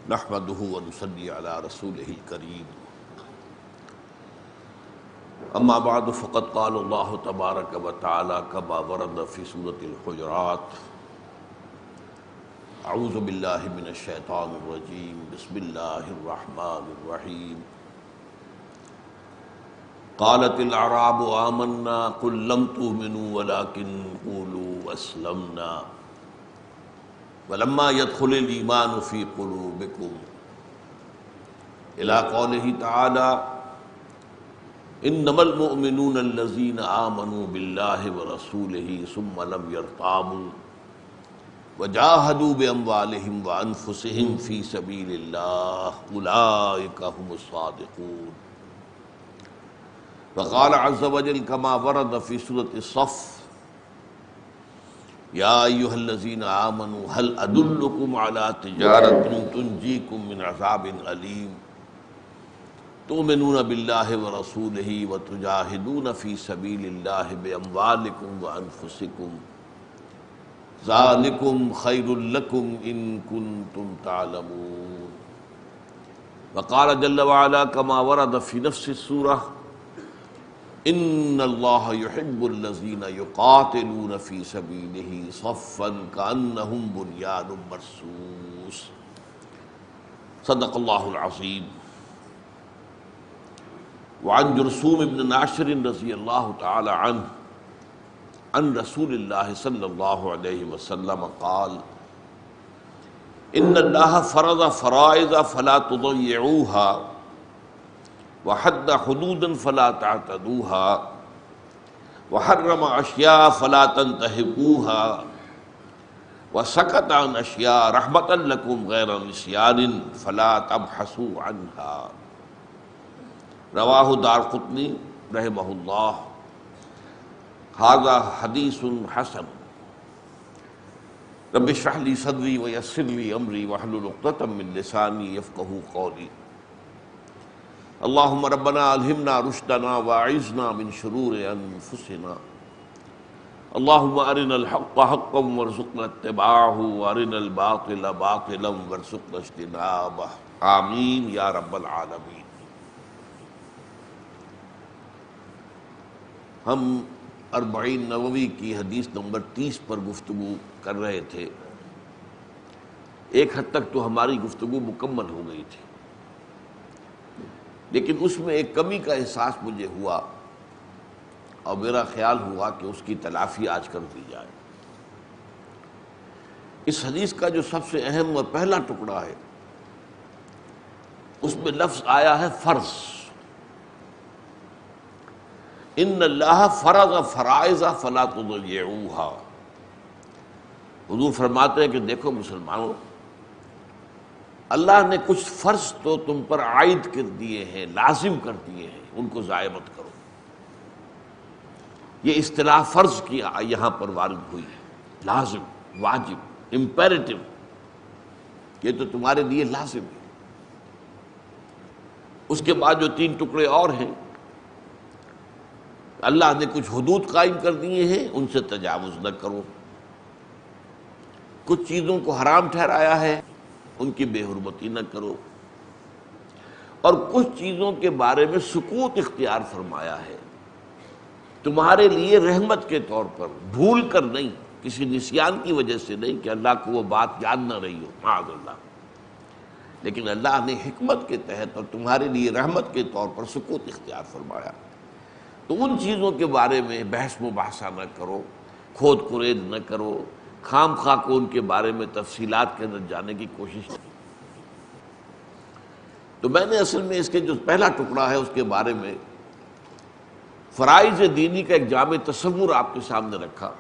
نحمده ونصلي على رسوله الكريم اما بعد فقد قال الله تبارك وتعالى كما ورد في سورة الحجرات اعوذ بالله من الشیطان الرجیم بسم اللہ الرحمن الرحیم قالت الاعراب آمنا قل لم تؤمنوا ولكن قولوا اسلمنا ولما يدخل الإيمان في قلوبكم إلى قوله تعالى إنما المؤمنون الذين آمنوا بالله ورسوله ثم لم يرتابوا وجاهدوا بأموالهم وأنفسهم في سبيل الله أولئك هم الصادقون. وقال عز وجل كما ورد في سورة الصف یا ایھا الذین آمنوا هل ادلکم علی تجارۃ تنجیکم من عذاب علیم تؤمنون باللہ ورسولہ وتجاہدون فی سبیل اللہ باموالکم وانفسکم ذالکم خیر لکم ان کنتم تعلمون. وقال جل وعلا كما ورد فی نفس السورہ ان اللہ یحب الذین یقاتلون فی سبیلہ صفا کأنہم بنیان مرصوص. صدق اللہ العظیم. وعن جرثوم بن ناشر رضی اللہ تعالی عنہ عن رسول اللہ صلی اللہ علیہ وسلم قال ان اللہ فرض فرائض فلا تضيعوها وحد حدودا فلا تعتدوها وحرم اشیاء فلا تنتهكوها وسکت عن اشیاء رحمتا لکم غیر نسیان فلا تبحثوا عنها. رواہ دارقطنی رحمہ اللہ. ھذا حدیث حسن. رب اشرح لی صدری ویسر لی امری واحلل عقدۃ من لسانی یفقہوا قولی. اللہم ربنا الہمنا رشدنا واعذنا من شرور انفسنا. اللہم ارنا الحق حقا وارزقنا اتباعہ وارنا الباطل باطلا وارزقنا اجتنابہ. آمین یا رب العالمین. ہم اربعین نووی کی حدیث نمبر 30 پر گفتگو کر رہے تھے. ایک حد تک تو ہماری گفتگو مکمل ہو گئی تھی، لیکن اس میں ایک کمی کا احساس مجھے ہوا اور میرا خیال ہوا کہ اس کی تلافی آج کر دی جائے. اس حدیث کا جو سب سے اہم اور پہلا ٹکڑا ہے اس میں لفظ آیا ہے فرض. ان اللہ فرض فرائض فلا تضيعوها. حضور فرماتے ہیں کہ دیکھو مسلمانوں، اللہ نے کچھ فرض تو تم پر عائد کر دیے ہیں، لازم کر دیے ہیں، ان کو ضائع مت کرو. یہ اصطلاح فرض کی یہاں پر وارد ہوئی ہے. لازم، واجب، امپیریٹو، یہ تو تمہارے لیے لازم ہے. اس کے بعد جو 3 ٹکڑے اور ہیں، اللہ نے کچھ حدود قائم کر دیے ہیں، ان سے تجاوز نہ کرو. کچھ چیزوں کو حرام ٹھہرایا ہے، ان کی بے حرمتی نہ کرو. اور کچھ چیزوں کے بارے میں سکوت اختیار فرمایا ہے، تمہارے لیے رحمت کے طور پر، بھول کر نہیں، کسی نسیان کی وجہ سے نہیں کہ اللہ کو وہ بات یاد نہ رہی ہو، معاذ اللہ، لیکن اللہ نے حکمت کے تحت اور تمہارے لیے رحمت کے طور پر سکوت اختیار فرمایا. تو ان چیزوں کے بارے میں بحث مباحثہ نہ کرو، کھود کرید نہ کرو، خام خواہ کو ان کے بارے میں تفصیلات کے اندر جانے کی کوشش کی. تو میں نے اصل میں اس کے جو پہلا ٹکڑا ہے اس کے بارے میں فرائض دینی کا ایک جامع تصور آپ کے سامنے رکھا،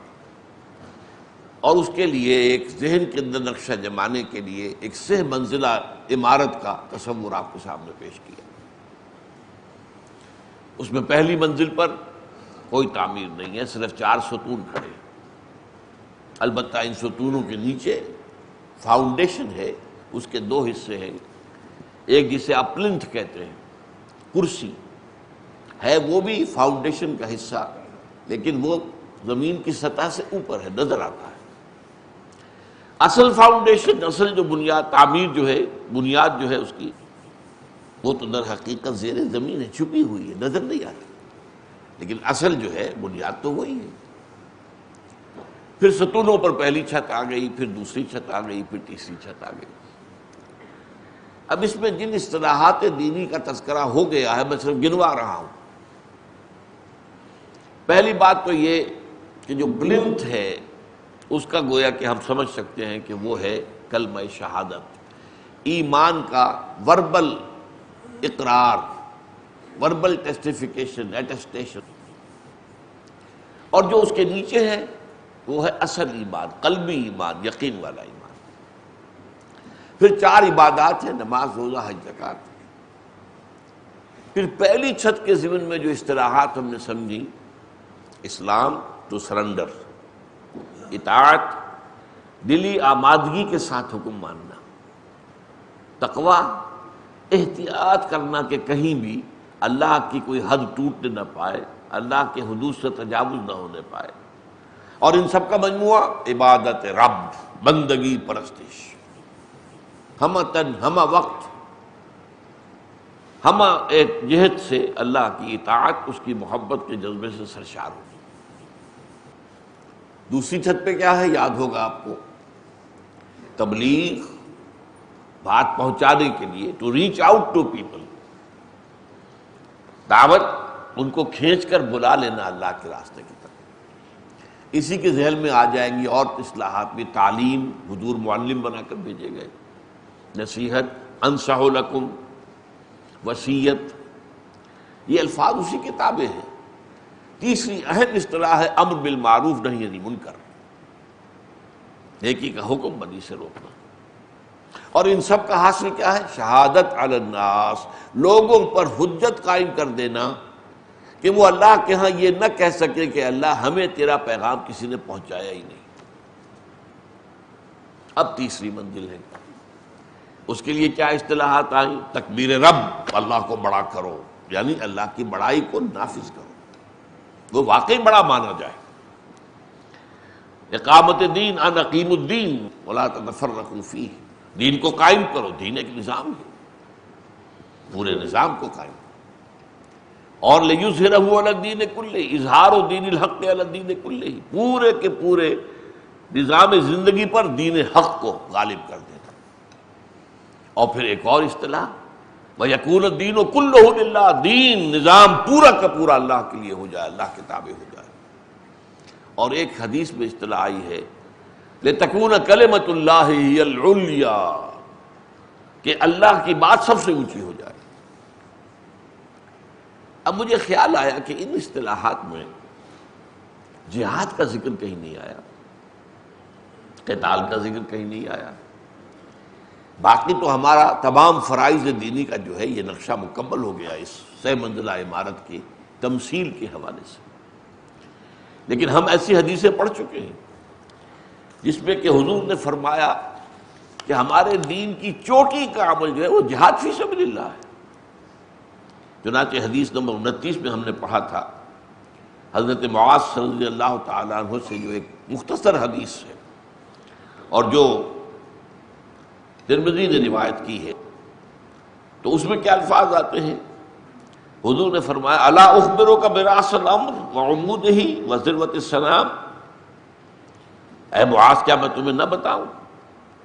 اور اس کے لیے ایک ذہن کے اندر نقشہ جمانے کے لیے ایک 6 منزلہ عمارت کا تصور آپ کے سامنے پیش کیا. اس میں پہلی منزل پر کوئی تعمیر نہیں ہے، صرف 4 ستون کھڑے ہیں. البتہ ان ستونوں کے نیچے فاؤنڈیشن ہے، اس کے 2 حصے ہیں. ایک جسے آپ پلنتھ کہتے ہیں، کرسی ہے، وہ بھی فاؤنڈیشن کا حصہ، لیکن وہ زمین کی سطح سے اوپر ہے، نظر آتا ہے. اصل فاؤنڈیشن، اصل جو بنیاد، تعمیر جو ہے، بنیاد جو ہے اس کی، وہ تو در حقیقت زیر زمین ہے، چھپی ہوئی ہے، نظر نہیں آتی، لیکن اصل جو ہے بنیاد تو وہی ہے۔ پھر ستونوں پر پہلی چھت آ گئی، پھر دوسری چھت آ گئی، پھر تیسری چھت آ گئی۔ اب اس میں جن اصطلاحات دینی کا تذکرہ ہو گیا ہے میں صرف گنوا رہا ہوں۔ پہلی بات تو یہ کہ جو پلنتھ ہے اس کا گویا کہ ہم سمجھ سکتے ہیں کہ وہ ہے کلمہ شہادت، ایمان کا وربل اقرار، وربل ٹیسٹیفیکیشن، ایٹسٹیشن، اور جو اس کے نیچے ہے وہ ہے اصل ایمان، قلبی ایمان، یقین والا ایمان۔ پھر 4 عبادات ہیں، نماز، روزہ، حج، زکوٰۃ۔ پھر پہلی چھت کے ضمن میں جو اصطلاحات ہم نے سمجھی، اسلام ٹو سرنڈر، اطاعت، دلی آمادگی کے ساتھ حکم ماننا، تقوی، احتیاط کرنا کہ کہیں بھی اللہ کی کوئی حد ٹوٹنے نہ پائے، اللہ کے حدود سے تجاوز نہ ہونے پائے، اور ان سب کا مجموعہ عبادت رب، بندگی پرستش، ہمہ تن، ہمہ وقت، ہمہ ایک جہت سے اللہ کی اطاعت، اس کی محبت کے جذبے سے سرشار ہو۔ دوسری چھت پہ کیا ہے، یاد ہوگا آپ کو، تبلیغ، بات پہنچانے کے لیے، to reach out to people, دعوت، ان کو کھینچ کر بلا لینا اللہ کے راستے کی طرف۔ اسی کے ذہن میں آ جائیں گی اور اصلاحات بھی، تعلیم، حضور معلم بنا کر بھیجے گئے، نصیحت، انصح لکم، وصیت، یہ الفاظ اسی کے تابع ہیں۔ تیسری اہم اصطلاح ہے امر بالمعروف نہی عن المنکر، نیکی کا حکم، بدی سے روکنا، اور ان سب کا حاصل کیا ہے، شہادت علی الناس، لوگوں پر حجت قائم کر دینا کہ وہ اللہ کے ہاں یہ نہ کہہ سکے کہ اللہ ہمیں تیرا پیغام کسی نے پہنچایا ہی نہیں۔ اب تیسری منزل ہے، اس کے لیے کیا اصطلاحات آئیں، تکبیر رب، اللہ کو بڑا کرو، یعنی اللہ کی بڑائی کو نافذ کرو، وہ واقعی بڑا مانا جائے۔ اقامت دین، ان اقیموا الدین ولا تتفرقوا فیہ، دین کو قائم کرو، دین ایک نظام ہے، پورے نظام کو قائم، اور لِیُظْہِرَهُ عَلَى الدِّینِ کُلِّهِ، اظہار دین الحق علی الدین کلہ، پورے کے پورے نظام زندگی پر دین حق کو غالب کر دینا۔ اور پھر ایک اور اصطلاح، وَيَكُونَ الدِّینُ كُلُّهُ لِلَّهِ، دین، نظام پورا کا پورا اللہ کے لیے ہو جائے، اللہ کے تابع ہو جائے۔ اور ایک حدیث میں اصطلاح آئی ہے، لِتَكُونَ كَلِمَةُ اللَّهِ هِيَ الْعُلْيَا، کہ اللہ کی بات سب سے اونچی ہو جائے۔ اب مجھے خیال آیا کہ ان اصطلاحات میں جہاد کا ذکر کہیں نہیں آیا، قتال کا ذکر کہیں نہیں آیا، باقی تو ہمارا تمام فرائض دینی کا جو ہے یہ نقشہ مکمل ہو گیا اس 6 منزلہ عمارت کی تمثیل کے حوالے سے۔ لیکن ہم ایسی حدیثیں پڑھ چکے ہیں جس میں کہ حضور نے فرمایا کہ ہمارے دین کی چوٹی کا عمل جو ہے وہ جہاد فی سبیل اللہ ہے۔ چنانچہ حدیث نمبر 29 میں ہم نے پڑھا تھا، حضرت معاذ رضی اللہ تعالیٰ عنہ سے جو ایک مختصر حدیث ہے اور جو ترمذی نے روایت کی ہے، تو اس میں کیا الفاظ آتے ہیں، حضور نے فرمایا الا اخبرک براس الامر وعمودہ وذروۃ السنام، اے معاذ کیا میں تمہیں نہ بتاؤں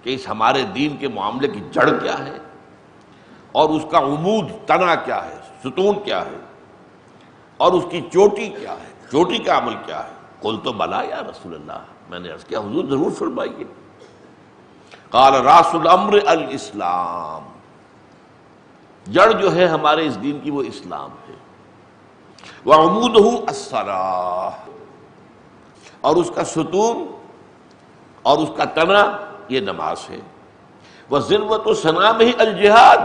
کہ اس ہمارے دین کے معاملے کی جڑ کیا ہے اور اس کا عمود، تنا کیا ہے، ستون کیا ہے، اور اس کی چوٹی کیا ہے، چوٹی کا عمل کیا ہے۔ قلت بلا یا رسول اللہ، میں نے عرض کیا حضور ضرور فرمائیے۔ قال راس الامر الاسلام، جڑ جو ہے ہمارے اس دین کی وہ اسلام ہے، وعمودہ الصلاۃ، اور اس کا ستون اور اس کا تنا یہ نماز ہے، وذروۃ سنامہ الجہاد،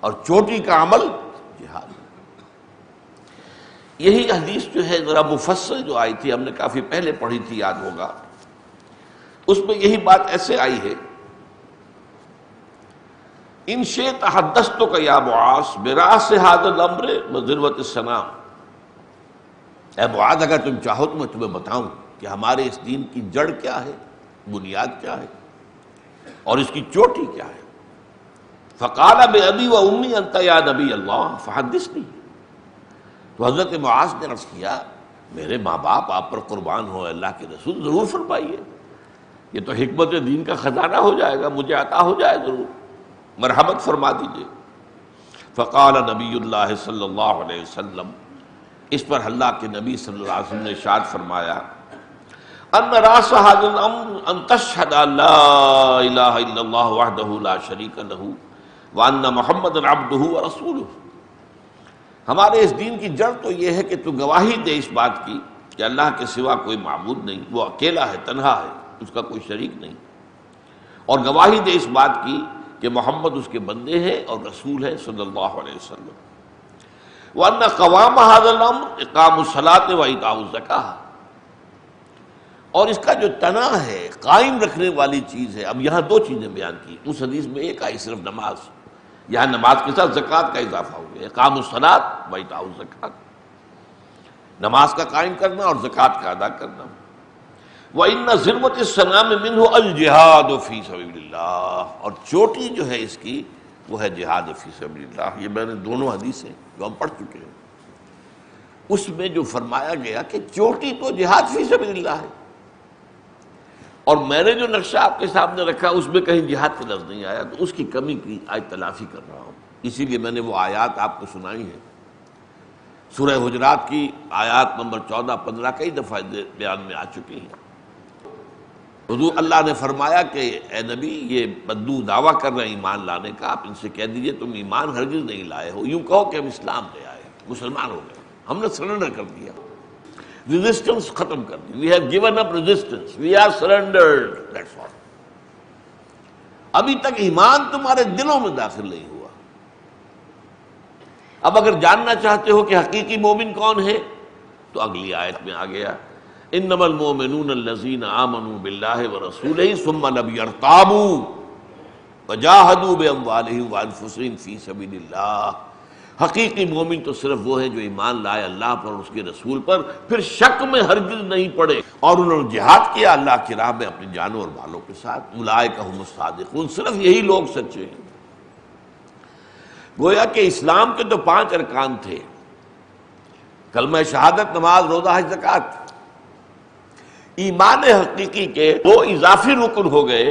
اور چوٹی کا عمل جہاد۔ یہی حدیث جو ہے ذرا مفصل جو آئی تھی، ہم نے کافی پہلے پڑھی تھی، یاد ہوگا، اس میں یہی بات ایسے آئی ہے، ان شئت حدثتک یا معاذ براس ھذا الامر وذروۃ السنام، اے معاذ اگر تم چاہو تو میں تمہیں بتاؤں کہ ہمارے اس دین کی جڑ کیا ہے بنیاد کیا ہے اور اس کی چوٹی کیا ہے؟ فقال بأبی و امی انت یا نبی اللہ فحدثنی، تو حضرت معاذ نے عرض کیا میرے ماں باپ آپ پر قربان ہو اللہ کے رسول، ضرور فرمائیے، یہ تو حکمت دین کا خزانہ ہو جائے گا، مجھے عطا ہو جائے، ضرور مرحمت فرما دیجیے۔ فقال نبی اللہ صلی اللہ علیہ وسلم، اس پر اللہ کے نبی صلی اللہ علیہ وسلم نے ارشاد فرمایا ان راس هذا الامر ان تشهد ان لا الہ الا اللہ وحدہ لا شریک لہ وان محمدا عبدہ ورسولہ، ہمارے اس دین کی جڑ تو یہ ہے کہ تو گواہی دے اس بات کی کہ اللہ کے سوا کوئی معبود نہیں، وہ اکیلا ہے، تنہا ہے، اس کا کوئی شریک نہیں، اور گواہی دے اس بات کی کہ محمد اس کے بندے ہیں اور رسول ہے صلی اللہ علیہ وسلم، وَأَنَّ قَوَامَ هَذَا الْأَمْرِ إِقَامُ الصَّلَاةِ وَإِيتَاءُ الزَّكَاةِ، اور اس کا جو تنا ہے، قائم رکھنے والی چیز ہے۔ اب یہاں دو چیزیں بیان کی، اس حدیث میں ایک آئی صرف نماز، یہاں نماز کے ساتھ زکوٰۃ کا اضافہ ہو گیا، اقام الصلاۃ و ایتاء الزکوٰۃ، نماز کا قائم کرنا اور زکوٰۃ کا ادا کرنا۔ وَإِنَّ ذِرْوَةَ السَّنَامِ مِنْهُ الْجِهَادُ فِي سَبِيلِ اللَّهِ، اور چوٹی جو ہے اس کی وہ ہے جہاد فی سبیل اللہ۔ یہ میں نے دونوں حدیثیں جو ہم پڑھ چکے ہیں، اس میں جو فرمایا گیا کہ چوٹی تو جہاد فی سبیل اللہ ہے، اور میں نے جو نقشہ آپ کے سامنے رکھا اس میں کہیں جہاد کا لفظ نہیں آیا، تو اس کی کمی کی آج تلافی کر رہا ہوں، اسی لیے میں نے وہ آیات آپ کو سنائی ہیں۔ سورہ حجرات کی آیات نمبر 14-15 کئی دفعہ بیان میں آ چکی ہیں۔ حضور اللہ نے فرمایا کہ اے نبی، یہ بدو دعویٰ کر رہے ہیں ایمان لانے کا، آپ ان سے کہہ دیجئے تم ایمان ہرگز نہیں لائے ہو، یوں کہو کہ ہم اسلام لے آئے، مسلمان ہو گئے، ہم نے سرنڈر کر دیا، ریزسٹنس ختم کر دی، we have given up resistance, we are surrendered, that's all. ابھی تک ایمان تمہارے دلوں میں داخل نہیں ہوا۔ اب اگر جاننا چاہتے ہو کہ حقیقی مومن کون ہے تو اگلی آیت میں آ گیا انما المؤمنون الذین آمنوا باللہ ورسولہ ثم لم یرتابوا وجاہدوا باموالہم وانفسہم فی سبیل اللہ، حقیقی مومن تو صرف وہ ہے جو ایمان لائے اللہ پر اور اس کے رسول پر، پھر شک میں ہرگز نہیں پڑے اور انہوں نے جہاد کیا اللہ کی راہ میں اپنی جانوں اور مالوں کے ساتھ، اولئک هم الصادقون، صرف یہی لوگ سچے ہیں۔ گویا کہ اسلام کے تو 5 ارکان تھے، کلمہ شہادت، نماز، روزہ، حج، زکوٰۃ۔ ایمان حقیقی کے 2 اضافی رکن ہو گئے،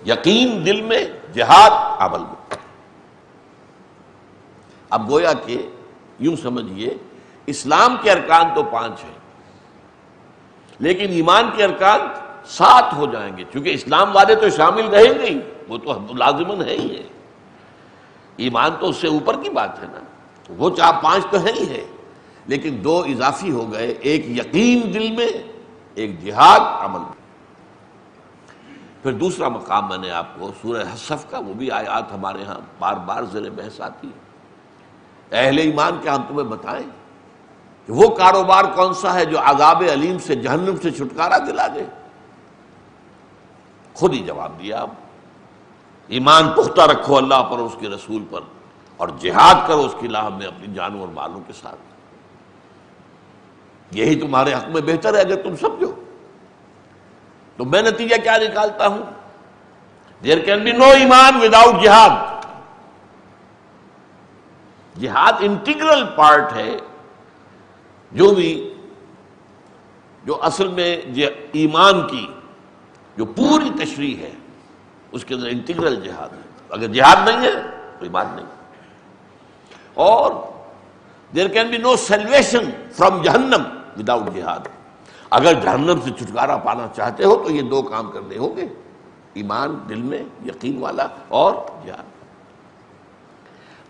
یقین دل میں، جہاد عمل میں۔ اب گویا کہ یوں سمجھیے اسلام کے ارکان تو 5 ہیں، لیکن ایمان کے ارکان 7 ہو جائیں گے، چونکہ اسلام والے تو شامل رہیں گے ہی، وہ تو لازماً ہے ہی ہے، ایمان تو اس سے اوپر کی بات ہے نا، وہ 5 تو ہے ہی ہے، لیکن 2 اضافی ہو گئے، ایک یقین دل میں، ایک جہاد عمل میں۔ پھر دوسرا مقام میں نے آپ کو سورہ حصف کا، وہ بھی آیات ہمارے ہاں بار بار زیر بحث آتی ہے، اہل ایمان کیا ہم تمہیں بتائیں کہ وہ کاروبار کون سا ہے جو عذاب علیم سے، جہنم سے چھٹکارا دلا دے؟ خود ہی جواب دیا، آپ ایمان پختہ رکھو اللہ پر اور اس کے رسول پر، اور جہاد کرو اس کی راہ میں اپنی جانوں اور مالوں کے ساتھ، یہی تمہارے حق میں بہتر ہے اگر تم سمجھو۔ تو میں نتیجہ کیا نکالتا ہوں؟ دیر کین بی نو ایمان وداؤٹ جہاد۔ جہاد انٹیگرل پارٹ ہے، جو اصل میں ایمان کی جو پوری تشریح ہے اس کے اندر انٹیگرل جہاد ہے، اگر جہاد نہیں ہے تو ایمان نہیں۔ اور there can be no salvation from جہنم وداؤٹ جہاد، اگر جہنم سے چھٹکارا پانا چاہتے ہو تو یہ 2 کام کرنے ہوں گے، ایمان دل میں یقین والا اور جہاد۔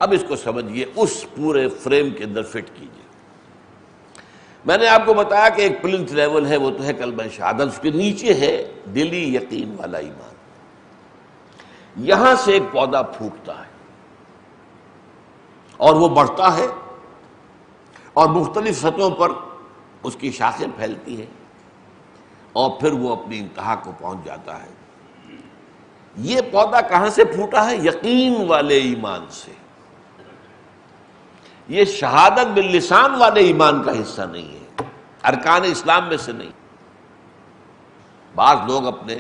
اب اس کو سمجھیے، اس پورے فریم کے اندر فٹ کیجیے۔ میں نے آپ کو بتایا کہ ایک پلنتھ لیول ہے، وہ تو ہے کلمہ شہادت، اس کے نیچے ہے دلی یقین والا ایمان۔ یہاں سے ایک پودا پھوٹتا ہے اور وہ بڑھتا ہے اور مختلف سطحوں پر اس کی شاخیں پھیلتی ہیں اور پھر وہ اپنی انتہا کو پہنچ جاتا ہے۔ یہ پودا کہاں سے پھوٹا ہے؟ یقین والے ایمان سے۔ یہ شہادت باللسان والے ایمان کا حصہ نہیں ہے، ارکان اسلام میں سے نہیں۔ بعض لوگ اپنے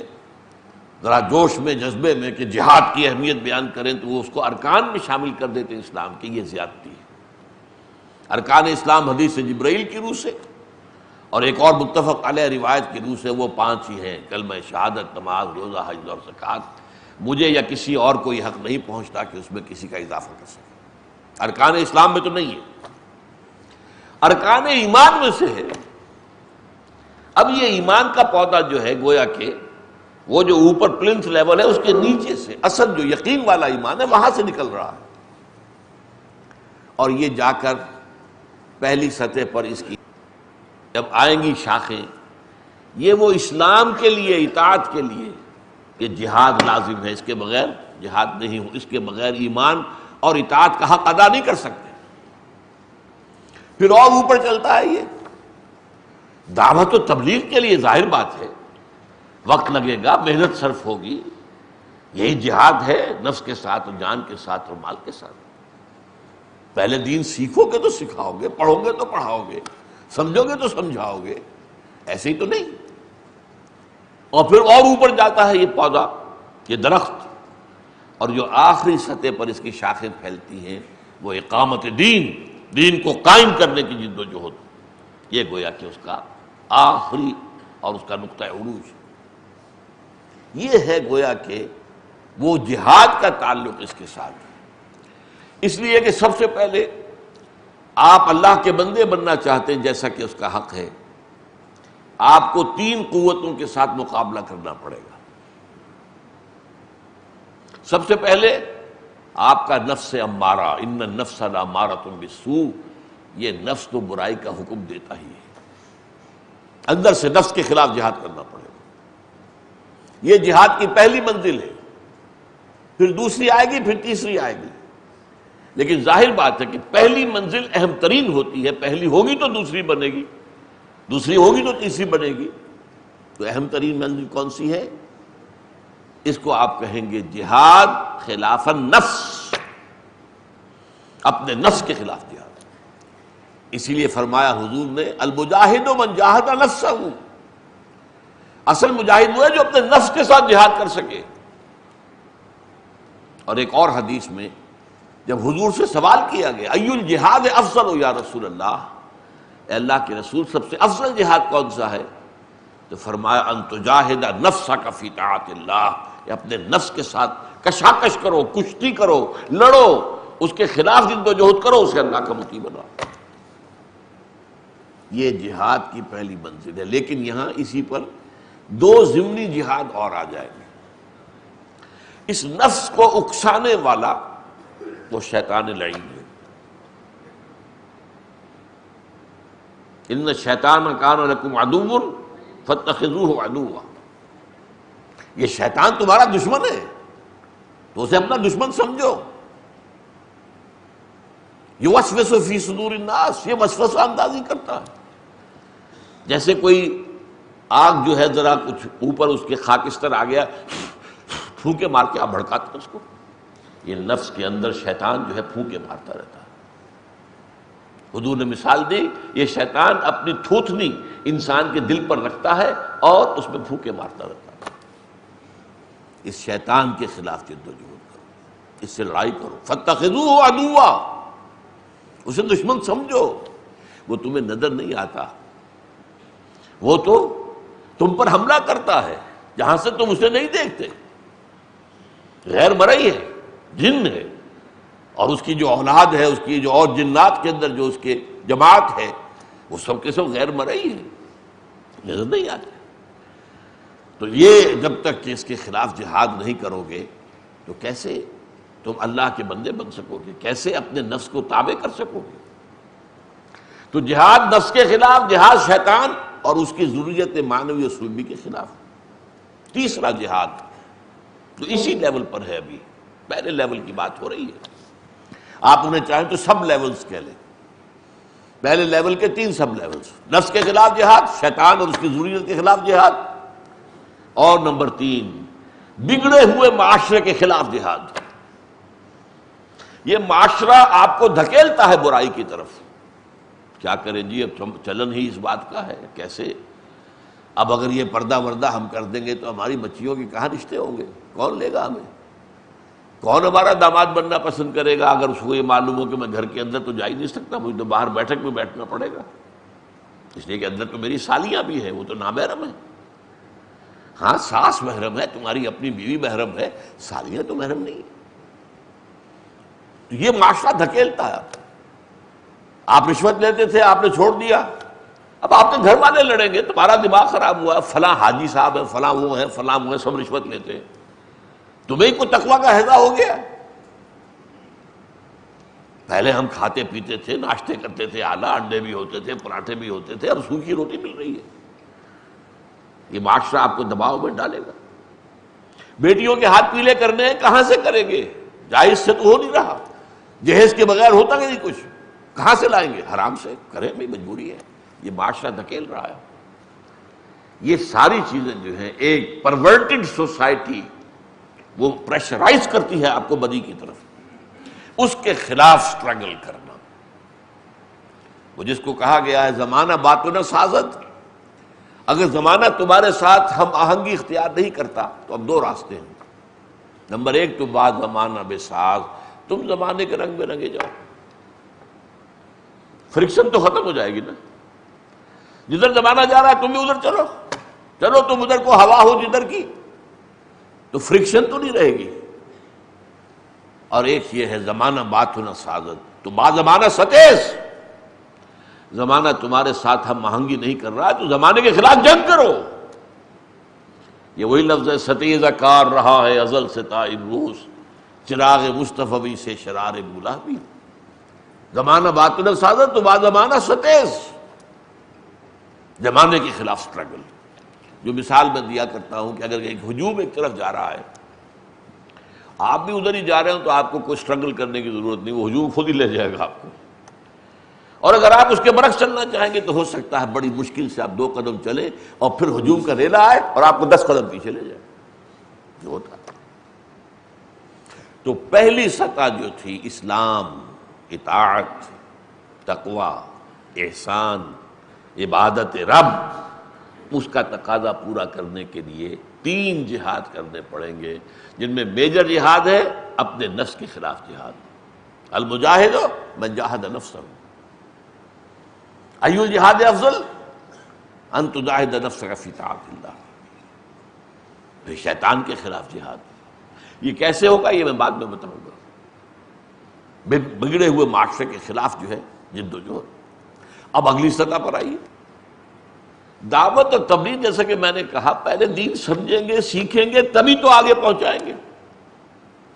ذرا جوش میں جذبے میں کہ جہاد کی اہمیت بیان کریں تو وہ اس کو ارکان میں شامل کر دیتے ہیں اسلام کی. یہ زیادتی ہے. ارکان اسلام حدیث جبرائیل کی روح سے اور ایک اور متفق علیہ روایت کی روح سے وہ 5 ہی ہیں: کلمہ شہادت، نماز، روزہ، حج اور زکوٰۃ. مجھے یا کسی اور کو یہ حق نہیں پہنچتا کہ اس میں کسی کا اضافہ کر سکے. ارکان اسلام میں تو نہیں ہے، ارکان ایمان میں سے ہے. اب یہ ایمان کا پودا جو ہے گویا کہ وہ جو اوپر پلنتھ لیول ہے اس کے نیچے سے اصل جو یقین والا ایمان ہے وہاں سے نکل رہا ہے، اور یہ جا کر پہلی سطح پر اس کی جب آئیں گی شاخیں، یہ وہ اسلام کے لیے، اطاعت کے لیے کہ جہاد لازم ہے، اس کے بغیر جہاد نہیں ہو، اس کے بغیر ایمان اور اطاعت کا حق ادا نہیں کر سکتے. پھر اور اوپر چلتا ہے یہ دعوت و تبلیغ کے لیے. ظاہر بات ہے وقت لگے گا، محنت صرف ہوگی. یہی جہاد ہے، نفس کے ساتھ اور جان کے ساتھ اور مال کے ساتھ. پہلے دین سیکھو گے تو سکھاؤ گے، پڑھو گے تو پڑھاؤ گے، سمجھو گے تو سمجھاؤ گے، ایسے ہی تو نہیں. اور پھر اور اوپر جاتا ہے یہ پودا، یہ درخت، اور جو آخری سطح پر اس کی شاخیں پھیلتی ہیں وہ اقامت دین، دین کو قائم کرنے کی جد و جہد. یہ گویا کہ اس کا آخری اور اس کا نقطہ عروج. یہ ہے گویا کہ وہ جہاد کا تعلق اس کے ساتھ. اس لیے کہ سب سے پہلے آپ اللہ کے بندے بننا چاہتے ہیں جیسا کہ اس کا حق ہے، آپ کو 3 قوتوں کے ساتھ مقابلہ کرنا پڑے گا. سب سے پہلے آپ کا نفس امارہ، ان النفس لامارۃ بالسوء. یہ نفس تو برائی کا حکم دیتا ہی ہے. اندر سے نفس کے خلاف جہاد کرنا پڑے گا. یہ جہاد کی پہلی منزل ہے. پھر دوسری آئے گی، پھر تیسری آئے گی. لیکن ظاہر بات ہے کہ پہلی منزل اہم ترین ہوتی ہے. پہلی ہوگی تو دوسری بنے گی، دوسری ہوگی تو تیسری بنے گی. تو اہم ترین منزل کون سی ہے؟ اس کو آپ کہیں گے جہاد خلاف النفس، اپنے نفس کے خلاف جہاد. اسی لیے فرمایا حضور نے المجاہد من جاہد نفسہ. اصل مجاہد وہ ہے جو اپنے نفس کے ساتھ جہاد کر سکے. اور ایک اور حدیث میں جب حضور سے سوال کیا گیا ای الجہاد افضل یا رسول اللہ، اے اللہ کے رسول سب سے افضل جہاد کون سا ہے؟ تو فرمایا ان تجاہد نفسک فی طاعت اللہ. کہ اپنے نفس کے ساتھ کشاکش کرو، کشتی کرو، لڑو، اس کے خلاف جد و جہد کرو، اسے اللہ کا مطیع بناؤ. یہ جہاد کی پہلی منزل ہے. لیکن یہاں اسی پر 2 ضمنی جہاد اور آ جائیں گے. اس نفس کو اکسانے والا وہ شیطان لعین ہے. ان الشیطان کان لکم عدو فاتخذوہ عدوا. یہ شیطان تمہارا دشمن ہے تو اسے اپنا دشمن سمجھو. یوسوس فی صدور الناس، یہ وسوسہ اندازی کرتا ہے. جیسے کوئی آگ جو ہے ذرا کچھ اوپر اس کے خاکستر آ گیا، پھونکے مار کے آپ بھڑکاتے ہیں اس کو. یہ نفس کے اندر شیطان جو ہے پھونکے مارتا رہتا ہے. حضور نے مثال دی، یہ شیطان اپنی تھوتنی انسان کے دل پر رکھتا ہے اور اس میں پھونکے مارتا رہتا ہے. اس شیطان کے خلاف جد و جہد کرو، اس سے لڑائی کرو. فاتخذوہ عدوا، اسے دشمن سمجھو. وہ تمہیں نظر نہیں آتا، وہ تو تم پر حملہ کرتا ہے جہاں سے تم اسے نہیں دیکھتے. غیر مرئی ہے، جن ہے، اور اس کی جو اولاد ہے، اس کی جو اور جنات کے اندر جو اس کے جماعت ہے، وہ سب کے سب غیر مرئی ہے، نظر نہیں آتے. تو یہ جب تک کہ اس کے خلاف جہاد نہیں کرو گے تو کیسے تم اللہ کے بندے بن سکو گے، کیسے اپنے نفس کو تابع کر سکو گے؟ تو جہاد نفس کے خلاف، جہاد شیطان اور اس کی ضروریت معنوی و سلوکی کے خلاف. تیسرا جہاد تو اسی لیول پر ہے. ابھی پہلے لیول کی بات ہو رہی ہے. آپ انہیں چاہیں تو سب لیولز کہہ لیں. پہلے لیول کے 3 سب لیولز: نفس کے خلاف جہاد، شیطان اور اس کی ضروریت کے خلاف جہاد، اور نمبر 3 بگڑے ہوئے معاشرے کے خلاف جہاد. یہ معاشرہ آپ کو دھکیلتا ہے برائی کی طرف. کیا کریں جی، اب چلن ہی اس بات کا ہے. کیسے اب اگر یہ پردہ وردہ ہم کر دیں گے تو ہماری بچیوں کے کہاں رشتے ہوں گے؟ کون لے گا ہمیں؟ کون ہمارا داماد بننا پسند کرے گا اگر اس کو یہ معلوم ہو کہ میں گھر کے اندر تو جا ہی نہیں سکتا، مجھے تو باہر بیٹھک میں بیٹھنا پڑے گا، اس لیے کہ اندر تو میری سالیاں بھی ہیں، وہ تو نامحرم ہے۔ ہاں ساس محرم ہے، تمہاری اپنی بیوی محرم ہے، سالیاں تو محرم نہیں ہے۔ تو یہ معاشرہ دھکیلتا ہے۔ آپ رشوت لیتے تھے، آپ نے چھوڑ دیا، اب آپ کے گھر والے لڑیں گے، تمہارا دماغ خراب ہوا، فلاں حاجی صاحب ہے، فلاں وہ ہے، فلاں وہ ہے، سب رشوت لیتے ہیں، تمہیں کوئی تقویٰ کا ہیضہ ہو گیا؟ پہلے ہم کھاتے پیتے تھے، ناشتے کرتے تھے، اعلیٰ انڈے بھی ہوتے تھے، پراٹھے بھی ہوتے تھے، اب سوکھی روٹی مل رہی ہے۔ یہ معاشرہ آپ کو دباؤ میں ڈالے گا۔ بیٹیوں کے ہاتھ پیلے کرنے ہیں، کہاں سے کریں گے؟ جائز سے تو ہو نہیں رہا، جہیز کے بغیر ہوتا نہیں کچھ، کہاں سے لائیں گے؟ حرام سے کریں بھائی، مجبوری ہے، یہ معاشرہ دھکیل رہا ہے۔ یہ ساری چیزیں جو ہیں ایک پرورٹڈ سوسائٹی وہ پریشرائز کرتی ہے آپ کو بدی کی طرف، اس کے خلاف سٹرگل کرنا۔ وہ جس کو کہا گیا ہے زمانہ باطن سازد، اگر زمانہ تمہارے ساتھ ہم آہنگی اختیار نہیں کرتا تو اب دو راستے ہیں۔ نمبر ایک تو بعد زمانہ بے ساز، تم زمانے کے رنگ میں رنگے جاؤ، فرکشن تو ختم ہو جائے گی نا۔ جدھر زمانہ جا رہا ہے تم بھی ادھر چلو، چلو تم ادھر کو ہوا ہو جدھر کی، تو فرکشن تو نہیں رہے گی۔ اور ایک یہ ہے زمانہ باطن سازد، تو بعد زمانہ ستیز، زمانہ تمہارے ساتھ ہم آہنگی نہیں کر رہا تو زمانے کے خلاف جنگ کرو۔ یہ وہی لفظ ہے ستیزہ کار رہا ہے ازل سے تا امروز، چراغ مصطفی سے شرار گلابی۔ زمانہ باطن سازد تو بعد زمانہ ستیز، زمانے کے خلاف سٹرگل۔ جو مثال میں دیا کرتا ہوں کہ اگر ایک ہجوم ایک طرف جا رہا ہے، آپ بھی ادھر ہی جا رہے ہو تو آپ کو کوئی سٹرگل کرنے کی ضرورت نہیں، وہ ہجوم خود ہی لے جائے گا آپ کو۔ اور اگر آپ اس کے برعکس چلنا چاہیں گے تو ہو سکتا ہے بڑی مشکل سے آپ 2 قدم چلیں اور پھر ہجوم کا ریلا آئے اور آپ کو 10 قدم پیچھے لے جائے، جو ہوتا ہے۔ تو پہلی سطح جو تھی اسلام، اطاعت، تقوی، احسان، عبادت رب، اس کا تقاضا پورا کرنے کے لیے 3 جہاد کرنے پڑیں گے، جن میں میجر جہاد ہے اپنے نفس کے خلاف جہاد۔ المجاہد من جاہد نفسہ، ای الجہاد افضل ان تجاہد نفسک فی طاعت اللہ، پھر شیطان کے خلاف جہاد۔ یہ کیسے ہوگا یہ میں بعد میں بتاؤں گا۔ بگڑے ہوئے معاشرے کے خلاف جو ہے جد و جہد۔ اب اگلی سطح پر آئیے، دعوت اور تبلیغ، جیسا کہ میں نے کہا پہلے دین سمجھیں گے، سیکھیں گے، تبھی تو آگے پہنچائیں گے،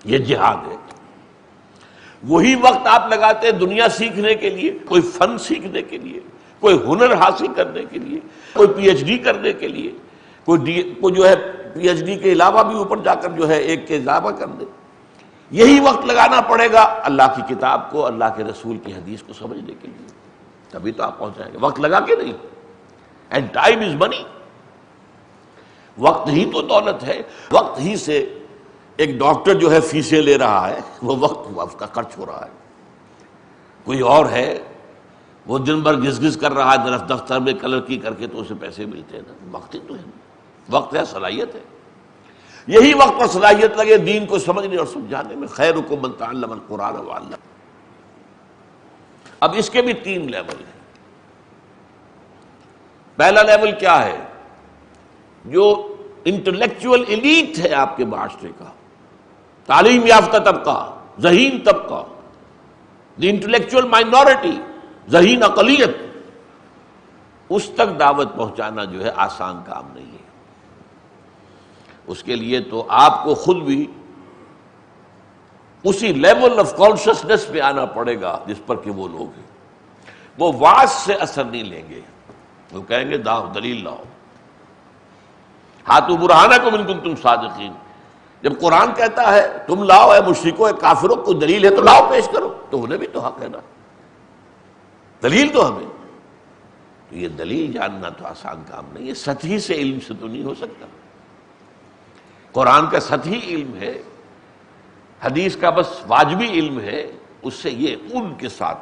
یہ جہاد ہے۔ وہی وقت آپ لگاتے ہیں دنیا سیکھنے کے لیے، کوئی فن سیکھنے کے لیے، کوئی ہنر حاصل کرنے کے لیے، کوئی پی ایچ ڈی کرنے کے لیے، کوئی جو ہے پی ایچ ڈی کے علاوہ بھی اوپر جا کر جو ہے ایک کے اضافہ کر دے۔ یہی وقت لگانا پڑے گا اللہ کی کتاب کو، اللہ کے رسول کی حدیث کو سمجھنے کے لیے، تبھی تو آپ پہنچائیں گے، وقت لگا کے نہیں۔ اینڈ ٹائم از منی، وقت ہی تو دولت ہے۔ وقت ہی سے ایک ڈاکٹر جو ہے فیسیں لے رہا ہے، وہ وقت کا خرچ ہو رہا ہے۔ کوئی اور ہے وہ دن بھر گھس گھس کر رہا ہے دفتر میں کلرکی کر کے، تو اسے پیسے ملتے ہیں نا، وقت ہی تو ہے، وقت ہے، صلاحیت ہے۔ یہی وقت اور صلاحیت لگے دین کو سمجھنے اور سمجھانے میں۔ خیرکم من تعلم القرآن وعلمہ۔ اب اس کے بھی 3 لیول ہیں۔ پہلا لیول کیا ہے؟ جو انٹلیکچوئل ایلیٹ ہے آپ کے معاشرے کا، تعلیم یافتہ طبقہ، ذہین طبقہ، دی انٹلیکچوئل مائنورٹی، ذہین اقلیت، اس تک دعوت پہنچانا جو ہے آسان کام نہیں ہے۔ اس کے لیے تو آپ کو خود بھی اسی لیول آف کانشسنس پہ آنا پڑے گا جس پر کہ وہ لوگ ہیں۔ وہ وعظ سے اثر نہیں لیں گے، وہ کہیں گے دلیل لاؤ، ہاتھوں برہانکم ان کنتم صادقین۔ جب قرآن کہتا ہے تم لاؤ اے مشرکو، اے کافروں، کوئی دلیل ہے تو لاؤ، پیش کرو، تو انہیں بھی تو حق ہے نا، دلیل تو ہمیں۔ تو یہ دلیل جاننا تو آسان کام نہیں ہے، سطحی سے علم سے تو نہیں ہو سکتا۔ قرآن کا سطحی علم ہے، حدیث کا بس واجبی علم ہے، اس سے یہ ان کے ساتھ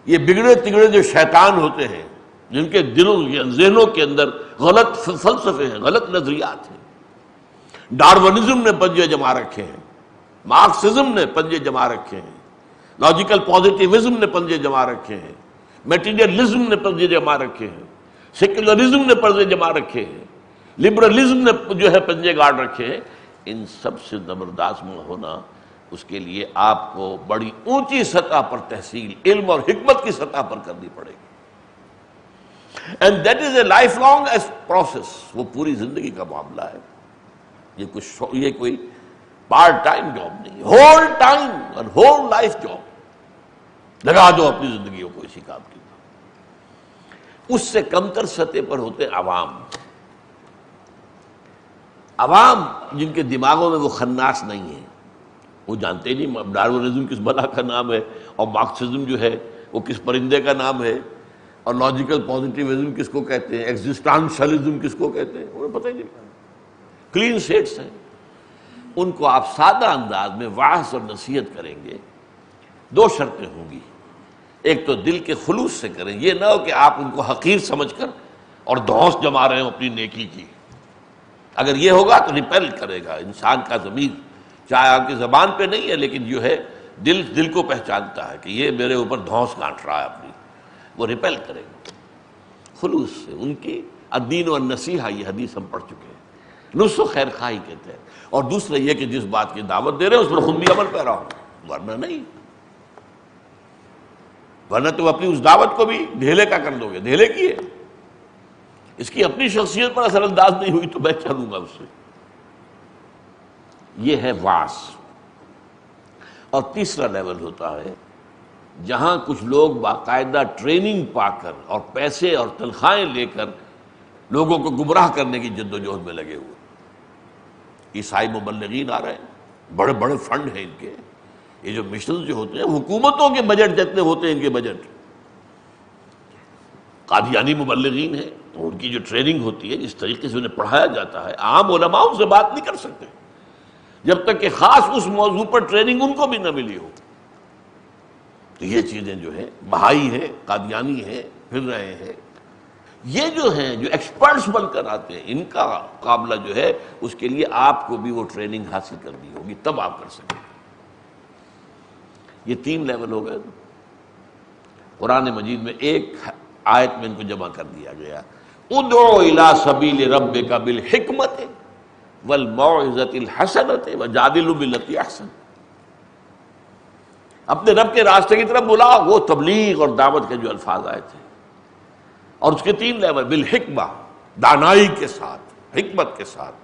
یہ بگڑے تگڑے جو شیطان ہوتے ہیں، جن کے دلوں ذہنوں کے اندر غلط فلسفے ہیں، غلط نظریات ہیں۔ ڈارونزم نے پنجے جما رکھے ہیں، مارکسزم نے پنجے جما رکھے ہیں، لاجیکل پازیٹیوزم نے پنجے جما رکھے ہیں، میٹیریلزم نے پنجے جما رکھے ہیں، سیکولرزم نے پنجے جما رکھے ہیں، لبرلزم نے جو ہے پنجے گاڑ رکھے ہیں۔ ان سب سے زبردست ہونا، اس کے لیے آپ کو بڑی اونچی سطح پر تحصیل علم اور حکمت کی سطح پر کرنی پڑے گی، and that is a life long process. وہ پوری زندگی کا معاملہ ہے، یہ کوئی پارٹ ٹائم جاب نہیں، ہول ٹائم اور ہول لائف جاب۔ لگا دو اپنی زندگیوں کو اسی کام کی۔ اس سے کمتر سطح پر ہوتے عوام، عوام جن کے دماغوں میں وہ خناس نہیں ہے، وہ جانتے ہی نہیں ڈارونزم کس بلا کا نام ہے، اور مارکسزم جو ہے وہ کس پرندے کا نام ہے، اور لاجیکل پازیٹیوزم کس کو کہتے ہیں، ایگزسٹانشلزم کس کو کہتے ہیں، انہیں پتہ ہی نہیں۔ کلین سیٹس ہیں، ان کو آپ سادہ انداز میں وعظ اور نصیحت کریں گے، دو شرطیں ہوں گی۔ ایک تو دل کے خلوص سے کریں، یہ نہ ہو کہ آپ ان کو حقیر سمجھ کر اور دھونس جما رہے ہوں اپنی نیکی کی۔ اگر یہ ہوگا تو ریپیل کرے گا انسان کا ضمیر، چاہے آپ کی زبان پہ نہیں ہے لیکن جو ہے دل کو پہچانتا ہے کہ یہ میرے اوپر دھونس کاٹ رہا ہے اپنی، وہ ریپیل کرے گا خلوص سے۔ ان کی الدین والنصیحہ، یہ حدیث ہم پڑھ چکے ہیں، نصح و خیر خواہی کہتے ہیں۔ اور دوسرا یہ کہ جس بات کی دعوت دے رہے ہیں اس پر خود بھی عمل پیرا ہو، ورنہ نہیں، ورنہ تم اپنی اس دعوت کو بھی ڈھیلے کا کر دو گے، ڈھیلے کی ہے، اس کی اپنی شخصیت پر اثر انداز نہیں ہوئی تو میں چلوں گا اس سے۔ یہ ہے واس۔ اور تیسرا لیول ہوتا ہے جہاں کچھ لوگ باقاعدہ ٹریننگ پا کر اور پیسے اور تنخواہیں لے کر لوگوں کو گمراہ کرنے کی جد و جہد میں لگے ہوئے۔ عیسائی مبلغین آ رہے ہیں، بڑے بڑے فنڈ ہیں ان کے، یہ جو مشنز جو ہوتے ہیں حکومتوں کے بجٹ جتنے ہوتے ہیں ان کے بجٹ۔ قادیانی مبلغین ہیں تو ان کی جو ٹریننگ ہوتی ہے، جس طریقے سے انہیں پڑھایا جاتا ہے، عام علماء ان سے بات نہیں کر سکتے جب تک کہ خاص اس موضوع پر ٹریننگ ان کو بھی نہ ملی ہو۔ تو یہ چیزیں جو ہے بہائی ہیں، قادیانی ہیں، پھر رہے ہیں، یہ جو ہیں جو ایکسپرٹس بن کر آتے ہیں، ان کا مقابلہ جو ہے اس کے لیے آپ کو بھی وہ ٹریننگ حاصل کرنی ہوگی، تب آپ کر سکیں۔ یہ 3 لیول ہو گئے۔ قرآن مجید میں ایک آیت میں ان کو جمع کر دیا گیا، ادعو الی سبیل ربک بالحکمت والموعظۃ الحسنۃ وجادلوا باللتی احسن۔ اپنے رب کے راستے کی طرف بلا، وہ تبلیغ اور دعوت کے جو الفاظ آئے تھے، اور اس کے 3 لیول، بالحکمہ، دانائی کے ساتھ، حکمت کے ساتھ،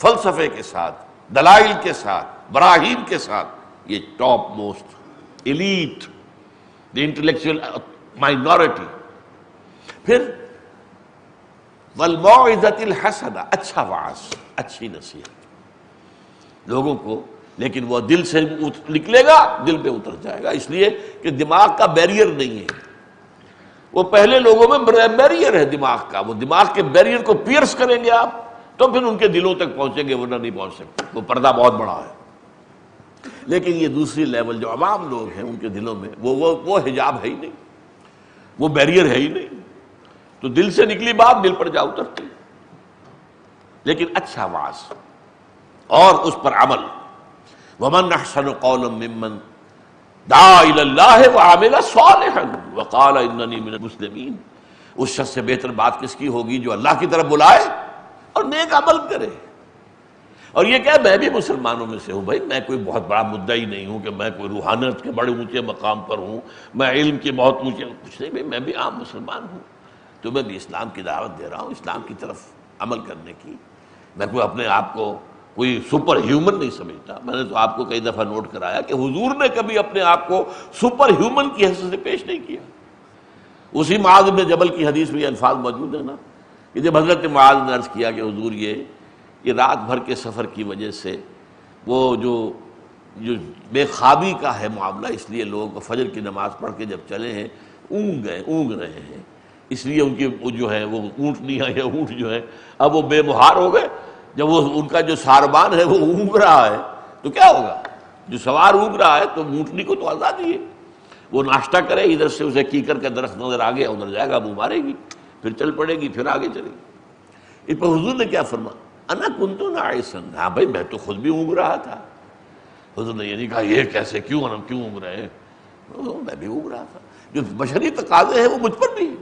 فلسفے کے ساتھ، دلائل کے ساتھ، براہین کے ساتھ، یہ ٹاپ موسٹ ایلیٹ، دی انٹلیکچوئل مائنورٹی۔ پھر والموعظۃ الحسنہ، اچھا وعظ، اچھی نصیحت لوگوں کو، لیکن وہ دل سے نکلے گا، دل پہ اتر جائے گا، اس لیے کہ دماغ کا بیریئر نہیں ہے۔ وہ پہلے لوگوں میں بیریئر ہے دماغ کا، وہ دماغ کے بیریئر کو پیئرس کریں گے آپ تو پھر ان کے دلوں تک پہنچیں گے، ورنہ نہیں پہنچ سکتے، وہ پردہ بہت بڑا ہے۔ لیکن یہ دوسری لیول جو عوام لوگ ہیں ان کے دلوں میں وہ حجاب ہے ہی نہیں، وہ بیریئر ہے ہی نہیں، تو دل سے نکلی بات دل پر جا اترتی۔ لیکن اچھا وعظ اور اس پر عمل، ومن احسن قولا ممن دعا الی اللہ وعمل صالحا وقال اننی من المسلمین۔ اس شخص سے بہتر بات کس کی ہوگی جو اللہ کی طرف بلائے اور نیک عمل کرے، اور یہ کہ میں بھی مسلمانوں میں سے ہوں۔ بھائی میں کوئی بہت بڑا مدعی نہیں ہوں کہ میں کوئی روحانیت کے بڑے اونچے مقام پر ہوں، میں علم کے بہت اونچے، کچھ نہیں بھائی، میں بھی عام مسلمان ہوں، تو میں بھی اسلام کی دعوت دے رہا ہوں، اسلام کی طرف عمل کرنے کی۔ میں کوئی اپنے آپ کو کوئی سپر ہیومن نہیں سمجھتا۔ میں نے تو آپ کو کئی دفعہ نوٹ کرایا کہ حضور نے کبھی اپنے آپ کو سپر ہیومن کی حیثیت سے پیش نہیں کیا۔ اسی معاذ بن جبل کی حدیث میں یہ الفاظ موجود ہیں نا، کہ جب حضرت معاذ نے عرض کیا کہ حضور یہ رات بھر کے سفر کی وجہ سے وہ جو بے خوابی کا ہے معاملہ، اس لیے لوگ فجر کی نماز پڑھ کے جب چلے ہیں اونگ رہے ہیں، اس لیے ان کی جو ہے وہ اونٹنیاں یا اونٹ جو ہے اب وہ بے مہار ہو گئے۔ جب وہ ان کا جو ساربان ہے وہ اونگ رہا ہے تو کیا ہوگا؟ جو سوار اونگ رہا ہے تو اونٹنی کو تو آزادی ہے، وہ ناشتہ کرے، ادھر سے اسے کیکر کا درخت نظر آ گیا ادھر جائے گا، منہ مارے گی، پھر چل پڑے گی، پھر آگے چلے گی۔ اس پر حضور نے کیا فرمایا؟ انا کنت ناعسا، ہاں بھائی میں تو خود بھی اونگ رہا تھا۔ حضور نے یہ نہیں کہا یہ کیسے، کیوں اونگ رہے ہیں؟ میں بھی اونگ رہا تھا، جو بشری تقاضے ہیں وہ مجھ پر بھی ہے۔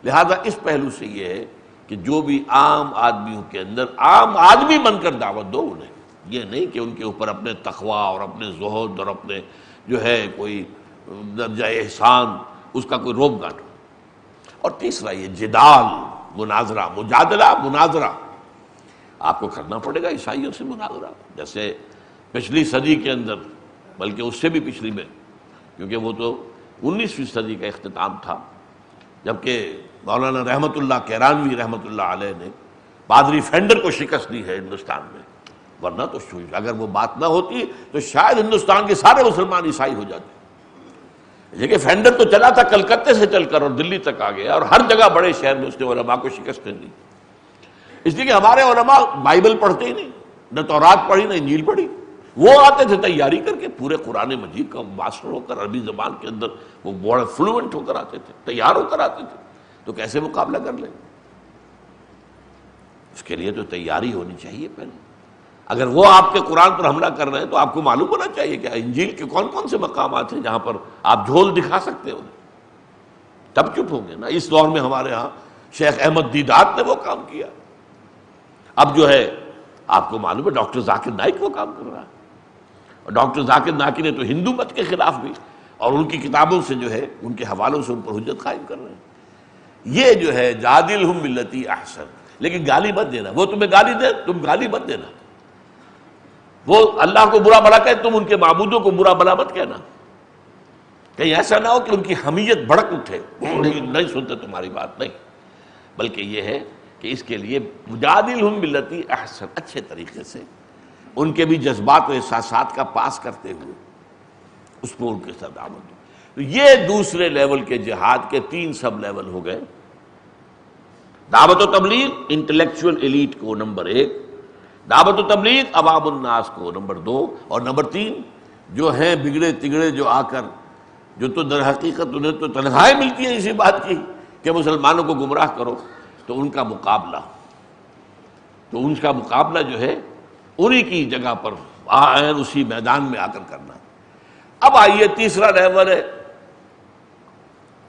لہذا اس پہلو سے یہ ہے کہ جو بھی عام آدمیوں کے اندر عام آدمی بن کر دعوت دو انہیں، یہ نہیں کہ ان کے اوپر اپنے تقویٰ اور اپنے زہد اور اپنے جو ہے کوئی درجہ احسان اس کا کوئی روپ گاٹو۔ اور تیسرا یہ جدال، مناظرہ، مجادلہ، مناظرہ آپ کو کرنا پڑے گا عیسائیوں سے مناظرہ، جیسے پچھلی صدی کے اندر، بلکہ اس سے بھی پچھلی میں، کیونکہ وہ تو 19ویں صدی کا اختتام تھا، جبکہ مولانا رحمت اللہ کیرانوی رحمت اللہ علیہ نے پادری فینڈر کو شکست دی ہے ہندوستان میں، ورنہ تو اگر وہ بات نہ ہوتی تو شاید ہندوستان کے سارے مسلمان عیسائی ہو جاتے۔ لیکن فینڈر تو چلا تھا کلکتے سے چل کر اور دلی تک آ گیا، اور ہر جگہ بڑے شہر میں اس نے علماء کو شکستیں دی، اس لیے کہ ہمارے علماء بائبل پڑھتے ہی نہیں، نہ تورات پڑھی نہ انجیل پڑھی۔ وہ آتے تھے تیاری کر کے، پورے قرآن مجید کا ماسٹر ہو کر، عربی زبان کے اندر وہ بڑے فلوئنٹ ہو کر آتے تھے، تیار ہو کر آتے تھے، تو کیسے مقابلہ کر لیں؟ اس کے لیے تو تیاری ہونی چاہیے پہلے۔ اگر وہ آپ کے قرآن پر حملہ کر رہے ہیں تو آپ کو معلوم ہونا چاہیے کہ انجیل کے کون کون سے مقامات ہیں جہاں پر آپ جھول دکھا سکتے ہو، تب چپ ہوں گے نا۔ اس دور میں ہمارے ہاں شیخ احمد دیدات نے وہ کام کیا، اب جو ہے آپ کو معلوم ہے ڈاکٹر ذاکر نائک وہ کام کر رہا ہے، اور ڈاکٹر ذاکر نائک نے تو ہندو مت کے خلاف بھی، اور ان کی کتابوں سے جو ہے ان کے حوالوں سے ان پر حجت قائم کر رہے ہیں۔ یہ جو ہے جادلہم باللتی احسن، لیکن گالی مت دینا، وہ تمہیں گالی دے تم گالی مت دینا، وہ اللہ کو برا بھلا کہے تم ان کے معبودوں کو برا بھلا مت کہنا، کہیں ایسا نہ ہو کہ ان کی حمیت بھڑک اٹھے، نہیں سنتے تمہاری بات، نہیں، بلکہ یہ ہے کہ اس کے لیے مجادلہم باللتی احسن، اچھے طریقے سے ان کے بھی جذبات و احساسات کا پاس کرتے ہوئے اس پر ان کے ساتھ دعوت دو۔ تو یہ دوسرے لیول کے جہاد کے 3 سب لیول ہو گئے۔ دعوت و تبلیغ انٹلیکچوئل ایلیٹ کو نمبر 1، دعوت و تبلیغ عوام الناس کو نمبر 2، اور نمبر 3 جو ہیں بگڑے تگڑے جو آ کر، جو تو در حقیقت انہیں تو تنخواہیں ملتی ہیں اسی بات کی کہ مسلمانوں کو گمراہ کرو، تو ان کا مقابلہ، جو ہے انہی کی جگہ پر اسی میدان میں آ کر کرنا۔ اب آئیے تیسرا لیول ہے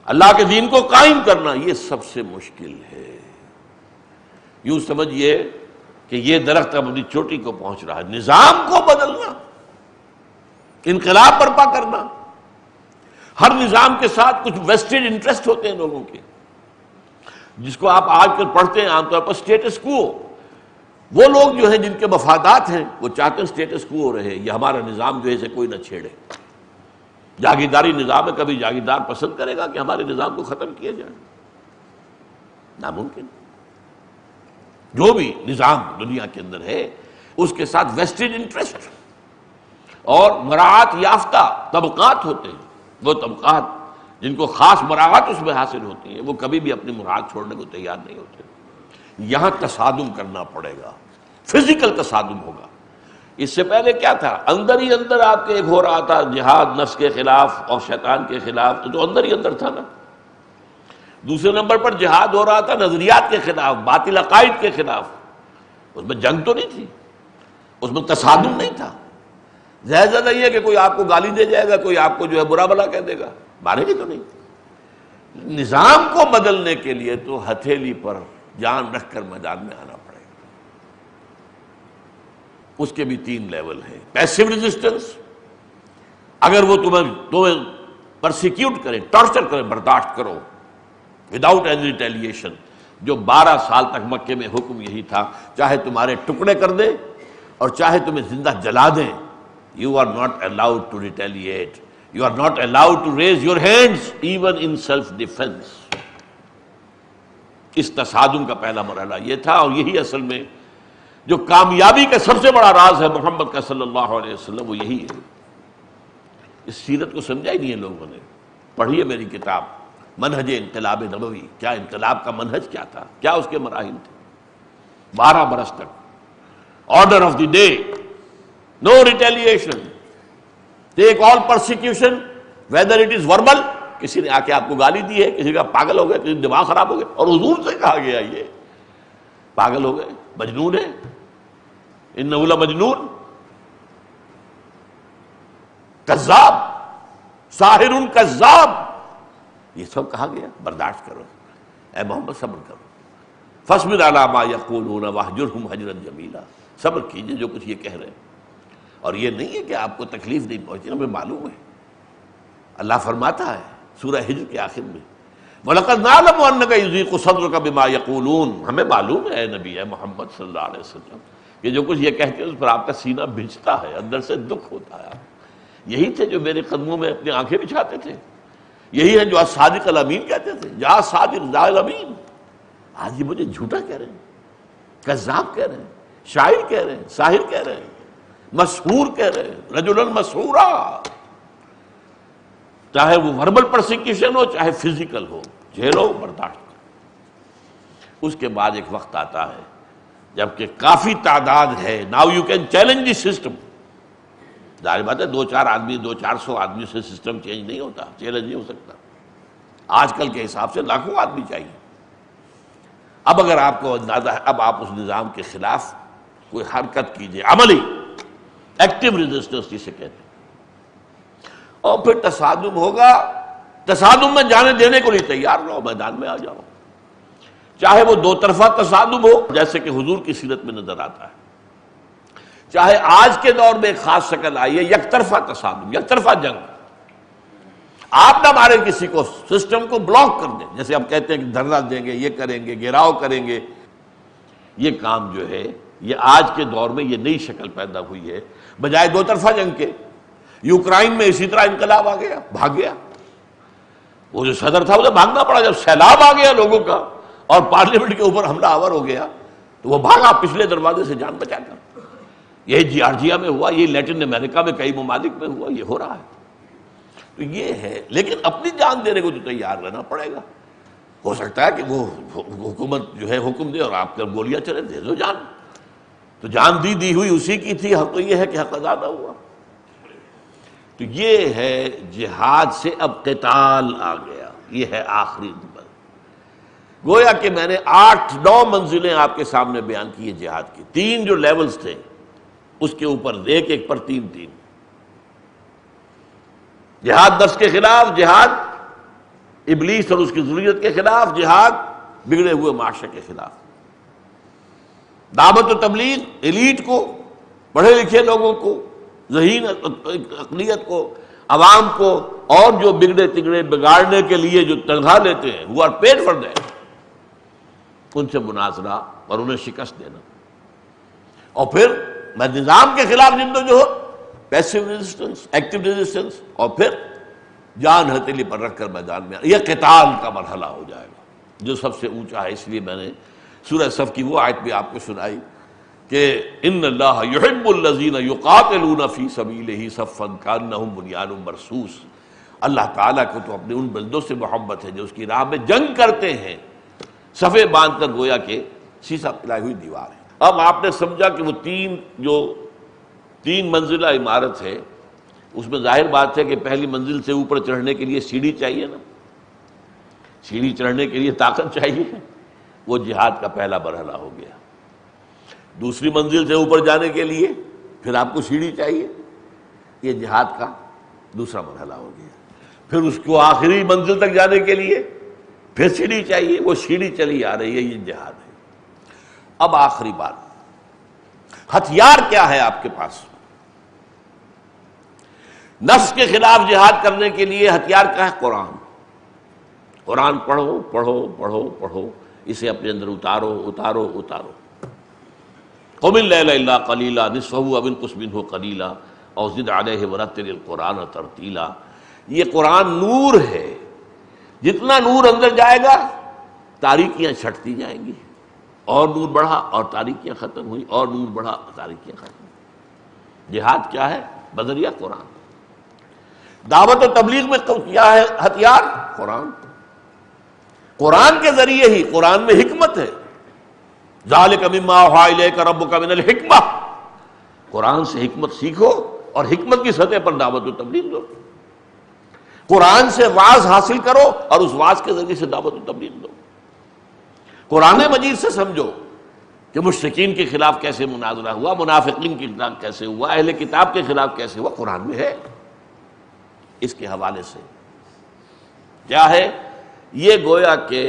اللہ کے دین کو قائم کرنا، یہ سب سے مشکل ہے۔ یوں سمجھیے کہ یہ درخت اب اپنی چوٹی کو پہنچ رہا ہے، نظام کو بدلنا، انقلاب برپا کرنا۔ ہر نظام کے ساتھ کچھ ویسٹڈ انٹرسٹ ہوتے ہیں لوگوں کے، جس کو آپ آج کل پڑھتے ہیں عام طور پر اسٹیٹس کو۔ وہ لوگ جو ہیں جن کے مفادات ہیں وہ چاہتے ہیں اسٹیٹس کو رہے، یہ ہمارا نظام جو ہے اسے کوئی نہ چھیڑے۔ جاگیرداری نظام ہے، کبھی جاگیردار پسند کرے گا کہ ہمارے نظام کو ختم کیا جائے؟ ناممکن۔ جو بھی نظام دنیا کے اندر ہے اس کے ساتھ ویسٹڈ انٹرسٹ اور مراعات یافتہ طبقات ہوتے ہیں، وہ طبقات جن کو خاص مراعات اس میں حاصل ہوتی ہیں، وہ کبھی بھی اپنی مراعات چھوڑنے کو تیار نہیں ہوتے۔ یہاں تصادم کرنا پڑے گا، فزیکل تصادم ہوگا۔ اس سے پہلے کیا تھا؟ اندر ہی اندر آپ کے ایک ہو رہا تھا جہاد نفس کے خلاف اور شیطان کے خلاف، تو اندر ہی اندر تھا نا۔ دوسرے نمبر پر جہاد ہو رہا تھا نظریات کے خلاف، باطل عقائد کے خلاف، اس میں جنگ تو نہیں تھی، اس میں تصادم نہیں تھا۔ جائزہ نہیں ہے کہ کوئی آپ کو گالی دے جائے گا، کوئی آپ کو جو ہے برا بھلا کہہ دے گا، مارے گی تو نہیں۔ نظام کو بدلنے کے لیے تو ہتھیلی پر جان رکھ کر میدان میں آنا پڑے گا۔ اس کے بھی 3 لیول ہیں۔ پیسو ریزسٹنس، اگر وہ تمہیں پرسیکیوٹ کریں، ٹارچر کریں، برداشت کرو وداؤٹ اینی ریٹیلیشن، جو 12 سال تک مکے میں حکم یہی تھا، چاہے تمہارے ٹکڑے کر دیں اور چاہے تمہیں زندہ جلا دیں، you are not allowed to retaliate, you are not allowed to raise your hands even in self defense۔ اس تصادم کا پہلا مرحلہ یہ تھا، اور یہی اصل میں جو کامیابی کا سب سے بڑا راز ہے محمد کا صلی اللہ علیہ وسلم، وہ یہی ہے۔ اس سیرت کو سمجھا ہی نہیں ہے لوگوں نے۔ پڑھیے میری کتاب منہج انقلاب نبوی، کیا انقلاب کا منہج کیا تھا، کیا اس کے مراحل تھے۔ 12 برس تک order of the day, know retaliation, take all persecution whether it is verbal. کسی نے آ کے آپ کو گالی دی ہے، کسی کا پاگل ہو گیا، کسی کا دماغ خراب ہو گیا، اور حضور سے کہا گیا یہ پاگل ہو گئے، مجنون ہے، انہ لمجنون، کذاب، ساحر کذاب، یہ سب کہا گیا۔ برداشت کرو اے محمد، صبر کرو، فاصبر علی ما یقولون واہجرہم ہجرا جمیلا، صبر کیجئے جو کچھ یہ کہہ رہے ہیں۔ اور یہ نہیں ہے کہ آپ کو تکلیف نہیں پہنچی، ہمیں معلوم ہے۔ اللہ فرماتا ہے سورہ ہجر کے آخر میں وَلَقَدْ نَعْلَمُ أَنَّكَ يُضِيقُ صَدْرُكَ بِمَا يَقُولُونَ، ہمیں معلوم ہے اے نبی، اے محمد صلی اللہ علیہ وسلم، کہ جو کچھ یہ کہتے ہیں اس پر آپ کا سینہ بھجتا ہے، اندر سے دکھ ہوتا ہے۔ یہی تھے جو میرے قدموں میں اپنی آنکھیں بچھاتے تھے، یہی ہے جو آج صادق الامین کہتے تھے، جا صادق ذا الامین، آج یہ مجھے جھوٹا کہہ رہے ہیں، کذاب کہہ رہے ہیں، شاعر کہہ رہے ہیں، ساحر کہہ رہے ہیں، مسحور کہہ رہے ہیں، رجلا مسحورا۔ چاہے وہ وربل پرسیکیوشن ہو چاہے فزیکل ہو، جھیلو، برداشت کرو۔ اس کے بعد ایک وقت آتا ہے جبکہ کافی تعداد ہے، now you can challenge the system. ظاہر بات ہے 2-4 آدمی، 200-400 آدمی سے سسٹم چینج نہیں ہوتا، چیلنج نہیں ہو سکتا۔ آج کل کے حساب سے لاکھوں آدمی چاہیے۔ اب اگر آپ کو اندازہ ہے، اب آپ اس نظام کے خلاف کوئی حرکت کیجئے، عملی ایکٹیو ریزسٹنس جسے کہتے ہیں، اور پھر تصادم ہوگا، تصادم میں جانے دینے کو نہیں تیار رہو، میدان میں آ جاؤ، چاہے وہ 2 طرفہ تصادم ہو جیسے کہ حضور کی سیرت میں نظر آتا ہے، چاہے آج کے دور میں ایک خاص شکل آئی ہے یک طرفہ تصادم، یک طرفہ جنگ۔ آپ نہ مارے کسی کو، سسٹم کو بلاک کر دیں، جیسے ہم کہتے ہیں کہ دھرنا دیں گے، یہ کریں گے، گھیراؤ کریں گے۔ یہ کام جو ہے یہ آج کے دور میں یہ نئی شکل پیدا ہوئی ہے، بجائے 2 طرفہ جنگ کے۔ یوکرائن میں اسی طرح انقلاب آ گیا، بھاگ گیا، وہ جو صدر تھا اسے بھاگنا پڑا، جب سیلاب آ گیا لوگوں کا اور پارلیمنٹ کے اوپر حملہ آور ہو گیا تو وہ بھاگا پچھلے دروازے سے جان بچا کر۔ یہ جارجیا میں ہوا، یہ لیٹن امریکہ میں کئی ممالک میں ہوا، یہ ہو رہا ہے۔ تو یہ ہے، لیکن اپنی جان دینے کو تو تیار رہنا پڑے گا۔ ہو سکتا ہے کہ وہ حکومت جو ہے حکم دے اور آپ پر گولیاں چلے، دے دو جان، تو جان دی ہوئی اسی کی تھی، حق تو یہ ہے کہ حق ادا نہ ہوا۔ تو یہ ہے جہاد سے اب قتال آ گیا، یہ ہے آخری نمبر۔ گویا کہ میں نے 8-9 منزلیں آپ کے سامنے بیان کی ہیں جہاد کی، 3 جو لیولز تھے اس کے اوپر ایک پر 3 جہاد نفس کے خلاف، جہاد ابلیس اور اس کی ذریت کے خلاف، جہاد بگڑے ہوئے معاشرے کے خلاف، دعوت و تبلیغ ایلیٹ کو، پڑھے لکھے لوگوں کو، ذہین اقلیت کو، عوام کو، اور جو بگڑے تگڑے بگاڑنے کے لیے جو تنخواہ لیتے ہیں who are paid for that، ان سے مناظرہ اور انہیں شکست دینا۔ اور پھر میں نظام کے خلاف جو ہو پیسو ریزسٹنس، ایکٹیو ریزسٹنس، اور پھر جان ہتھیلی پر رکھ کر میدان میں، یہ قتال کا مرحلہ ہو جائے گا جو سب سے اونچا ہے۔ اس لیے میں نے سورہ صف کی وہ آیت بھی آپ کو سنائی کہ ان اللہ یحب الذین یقاتلون فی سبیلہ صفا کانہم بنیان مرصوص، اللہ تعالیٰ کو تو اپنے ان بندوں سے محبت ہے جو اس کی راہ میں جنگ کرتے ہیں، صفے باندھ کر، گویا کہ سیسا پلائی ہوئی دیوار ہے۔ اب آپ نے سمجھا کہ وہ 3 منزلہ عمارت ہے، اس میں ظاہر بات ہے کہ پہلی منزل سے اوپر چڑھنے کے لیے سیڑھی چاہیے نا، سیڑھی چڑھنے کے لیے طاقت چاہیے، وہ جہاد کا پہلا مرحلہ ہو گیا۔ دوسری منزل سے اوپر جانے کے لیے پھر آپ کو سیڑھی چاہیے، یہ جہاد کا دوسرا مرحلہ ہو گیا۔ پھر اس کو آخری منزل تک جانے کے لیے پھر سیڑھی چاہیے، وہ سیڑھی چلی آ رہی ہے، یہ جہاد ہے۔ اب آخری بات، ہتھیار کیا ہے آپ کے پاس؟ نفس کے خلاف جہاد کرنے کے لیے ہتھیار کیا ہے؟ قرآن۔ قرآن پڑھو پڑھو پڑھو پڑھو، اسے اپنے اندر اتارو اتارو اتارو۔ قم اللیل الا قلیلا نصفہ او انقص منہ قلیلا او زد علیہ ورتل القرآن ترتیلا۔ یہ قرآن نور ہے، جتنا نور اندر جائے گا تاریکیاں چھٹتی جائیں گی، اور نور بڑھا اور تاریکیاں ختم ہوئی، اور نور بڑھا تاریکیاں ختم ہوئی۔ جہاد کیا ہے؟ بذریعہ قرآن۔ دعوت و تبلیغ میں کیا ہے ہتھیار؟ قرآن۔ قرآن کے ذریعے ہی، قرآن میں حکمت ہے، ذالک مما اوحی الیک ربک من الحکمہ، قرآن سے حکمت سیکھو اور حکمت کی سطح پر دعوت و تبلیغ دو، قرآن سے واعظ حاصل کرو اور اس واعظ کے ذریعے سے دعوت و تبلیغ دو، قرآن مجید سے سمجھو کہ مشرکین کے خلاف کیسے مناظرہ ہوا، منافقین کے خلاف کیسے ہوا، اہل کتاب کے خلاف کیسے ہوا، قرآن میں ہے۔ اس کے حوالے سے کیا ہے، یہ گویا کہ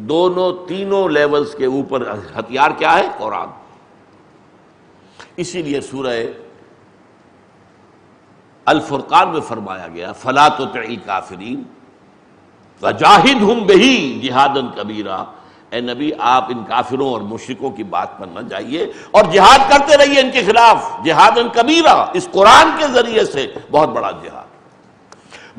دونوں تینوں لیولز کے اوپر ہتھیار کیا ہے، قرآن۔ اسی لیے سورہ الفرقان میں فرمایا گیا فَلَا تُطِعِ الْكَافِرِينَ وَجَاهِدْهُمْ بِهِ جِهَادًا كَبِيرًا۔ اے نبی آپ ان کافروں اور مشرکوں کی بات پر نہ جائیے اور جہاد کرتے رہیے ان کے خلاف، جہادًا کبیرہ، اس قرآن کے ذریعے سے بہت بڑا جہاد۔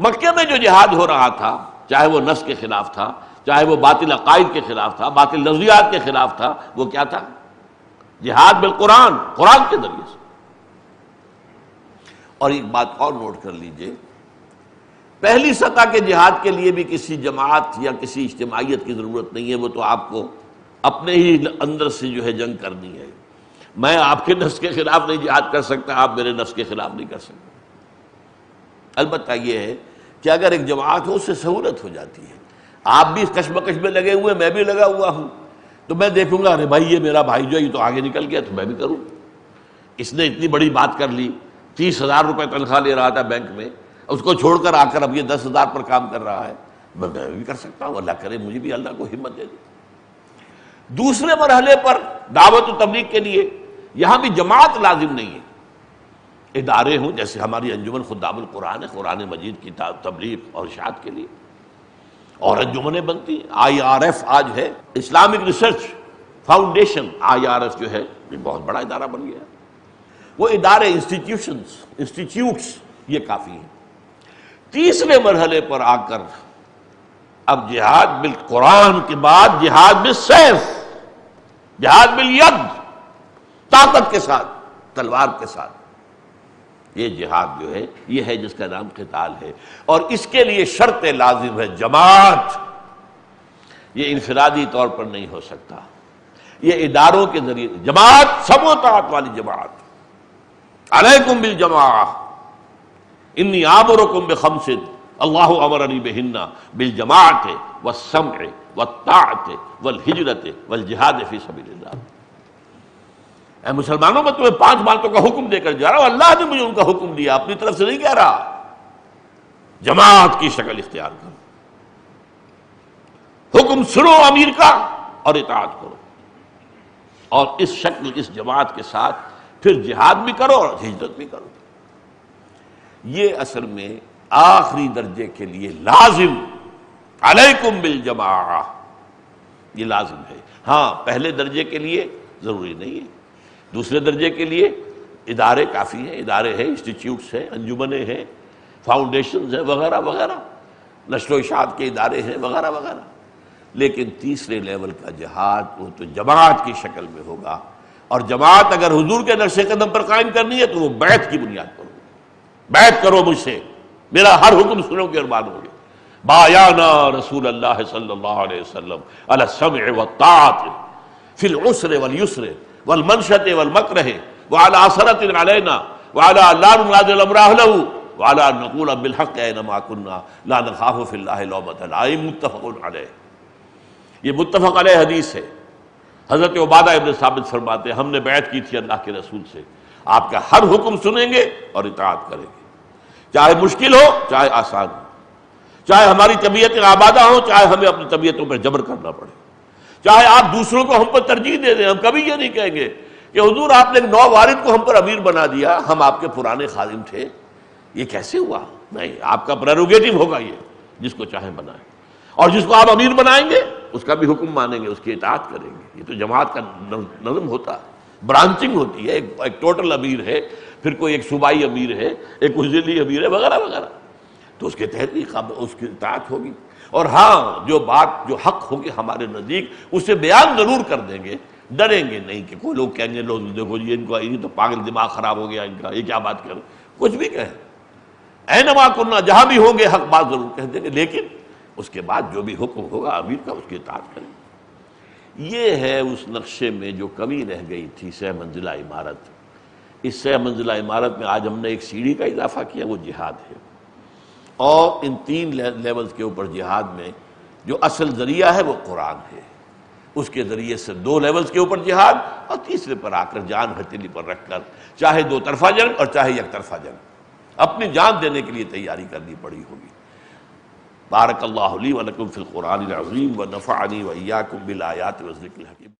مکے میں جو جہاد ہو رہا تھا، چاہے وہ نفس کے خلاف تھا، چاہے وہ باطل عقائد کے خلاف تھا، باطل نظریات کے خلاف تھا، وہ کیا تھا؟ جہاد بالقرآن، قرآن کے ذریعے سے۔ اور ایک بات اور نوٹ کر لیجئے، پہلی سطح کے جہاد کے لیے بھی کسی جماعت یا کسی اجتماعیت کی ضرورت نہیں ہے، وہ تو آپ کو اپنے ہی اندر سے جو ہے جنگ کرنی ہے۔ میں آپ کے نفس کے خلاف نہیں جہاد کر سکتا، آپ میرے نفس کے خلاف نہیں کر سکتے۔ البتہ یہ ہے کہ اگر ایک جماعت ہو، اس سے سہولت ہو جاتی ہے۔ آپ بھی اس کشمکش میں لگے ہوئے، میں بھی لگا ہوا ہوں، تو میں دیکھوں گا ارے بھائی یہ میرا بھائی جو ہے یہ تو آگے نکل گیا، تو میں بھی کروں۔ اس نے اتنی بڑی بات کر لی، 30,000 روپے تنخواہ لے رہا تھا بینک میں، اس کو چھوڑ کر آ کر اب یہ 10,000 پر کام کر رہا ہے، میں بھی کر سکتا ہوں، اللہ کرے مجھے بھی اللہ کو ہمت دے دے۔ دوسرے مرحلے پر دعوت و تبلیغ کے لیے یہاں بھی جماعت لازم نہیں ہے، ادارے ہوں، جیسے ہماری انجمن خدام القرآن ہے، قرآن مجید کی تبلیغ اور اشاعت کے لیے، اور انجمنیں بنتی ہیں۔ IRF آج ہے، اسلامک ریسرچ فاؤنڈیشن، IRF جو ہے یہ بہت بڑا ادارہ بن گیا۔ وہ ادارے، انسٹیٹیوٹس یہ کافی ہیں۔ تیسرے مرحلے پر آ کر اب جہاد بالقرآن کے بعد جہاد بالسیف، جہاد بالید، طاقت کے ساتھ، تلوار کے ساتھ، یہ جہاد جو ہے یہ ہے جس کا نام قتال ہے۔ اور اس کے لیے شرط لازم ہے جماعت، یہ انفرادی طور پر نہیں ہو سکتا، یہ اداروں کے ذریعے جماعت، سمع و طاعت والی جماعت۔ علیکم بالجماعہ انی آمرکم بخمس اللہ امرنی بہن بالجماعت والسمع والطاعت والہجرت والجہاد فی سبیل اللہ۔ اے مسلمانوں، میں تمہیں 5 باتوں کا حکم دے کر جا رہا ہوں، اللہ نے مجھے ان کا حکم دیا، اپنی طرف سے نہیں کہہ رہا۔ جماعت کی شکل اختیار کرو، حکم سنو امیر کا اور اطاعت کرو، اور اس شکل، اس جماعت کے ساتھ پھر جہاد بھی کرو اور ہجرت بھی کرو۔ یہ اصل میں آخری درجے کے لیے لازم، علیکم بالجماعہ، یہ لازم ہے۔ ہاں پہلے درجے کے لیے ضروری نہیں ہے، دوسرے درجے کے لیے ادارے کافی ہیں، ادارے ہیں، انسٹیٹیوٹس ہیں، انجمنیں ہیں، فاؤنڈیشنز ہیں، وغیرہ وغیرہ، نشر و اشاعت کے ادارے ہیں، وغیرہ وغیرہ۔ لیکن تیسرے لیول کا جہاد وہ تو جماعت کی شکل میں ہوگا، اور جماعت اگر حضور کے نقش قدم پر قائم کرنی ہے تو وہ بیعت کی بنیاد پر ہوگی۔ بیعت کرو مجھ سے، میرا ہر حکم سنو گے اور مانو گے۔ بایانا رسول اللہ صلی اللہ علیہ وسلم علی السمع والطاعت فی العسر والیسر والمنشط والمکرہ وعلی عثرۃ علینا وعلی لا ننازع الامر اہلہ وعلی ان نقول بالحق اینما کنا لا نخاف فی اللہ لومۃ لائم، متفق علیہ۔ یہ متفق علیہ حدیث ہے۔ حضرت عبادہ ابن ثابت فرماتے ہیں ہم نے بیعت کی تھی اللہ کے رسول سے، آپ کا ہر حکم سنیں گے اور اطاعت کریں گے، چاہے مشکل ہو چاہے آسان ہو، چاہے ہماری طبیعتیں آبادہ ہوں چاہے ہمیں اپنی طبیعتوں پر جبر کرنا پڑے، چاہے آپ دوسروں کو ہم پر ترجیح دے دیں۔ ہم کبھی یہ نہیں کہیں گے کہ حضور آپ نے ایک نو وارد کو ہم پر امیر بنا دیا، ہم آپ کے پرانے خادم تھے، یہ کیسے ہوا؟ نہیں، آپ کا پریروگیٹو ہوگا یہ، جس کو چاہیں بنائیں، اور جس کو آپ امیر بنائیں گے اس کا بھی حکم مانیں گے، اس کی اطاعت کریں گے۔ یہ تو جماعت کا نظم ہوتا ہے، برانچنگ ہوتی ہے، ایک ٹوٹل امیر ہے، پھر کوئی ایک صوبائی امیر ہے، ایک ضلعی امیر ہے، وغیرہ وغیرہ، تو اس کے تحت بھی اس کی اطاعت ہوگی۔ اور ہاں جو بات جو حق ہوگی ہمارے نزدیک اسے بیان ضرور کر دیں گے، ڈریں گے نہیں کہ کوئی لوگ کہیں گے لوگ دیکھو جی ان کو، یہ تو پاگل دماغ خراب ہو گیا ان کا، یہ کیا بات کر، کچھ بھی کہیں، اینما کرنا، جہاں بھی ہوں گے حق بات ضرور کہہ دیں گے، لیکن اس کے بعد جو بھی حکم ہوگا امیر کا اس کی اطاعت کریں۔ یہ ہے اس نقشے میں جو کمی رہ گئی تھی، 6 منزلہ عمارت۔ اس 6 منزلہ عمارت میں آج ہم نے ایک سیڑھی کا اضافہ کیا، وہ جہاد ہے، اور ان 3 لیولز کے اوپر جہاد میں جو اصل ذریعہ ہے وہ قرآن ہے۔ اس کے ذریعے سے 2 لیولز کے اوپر جہاد، اور تیسرے پر آ کر جان ہتھیلی پر رکھ کر چاہے 2 طرفہ جنگ اور چاہے یک طرفہ جنگ اپنی جان دینے کے لیے تیاری کرنی پڑی ہوگی۔ بارک اللہ لی و لکم فی القرآن العظیم ونفعنی وإیاکم بالآیات والذکر الحکیم۔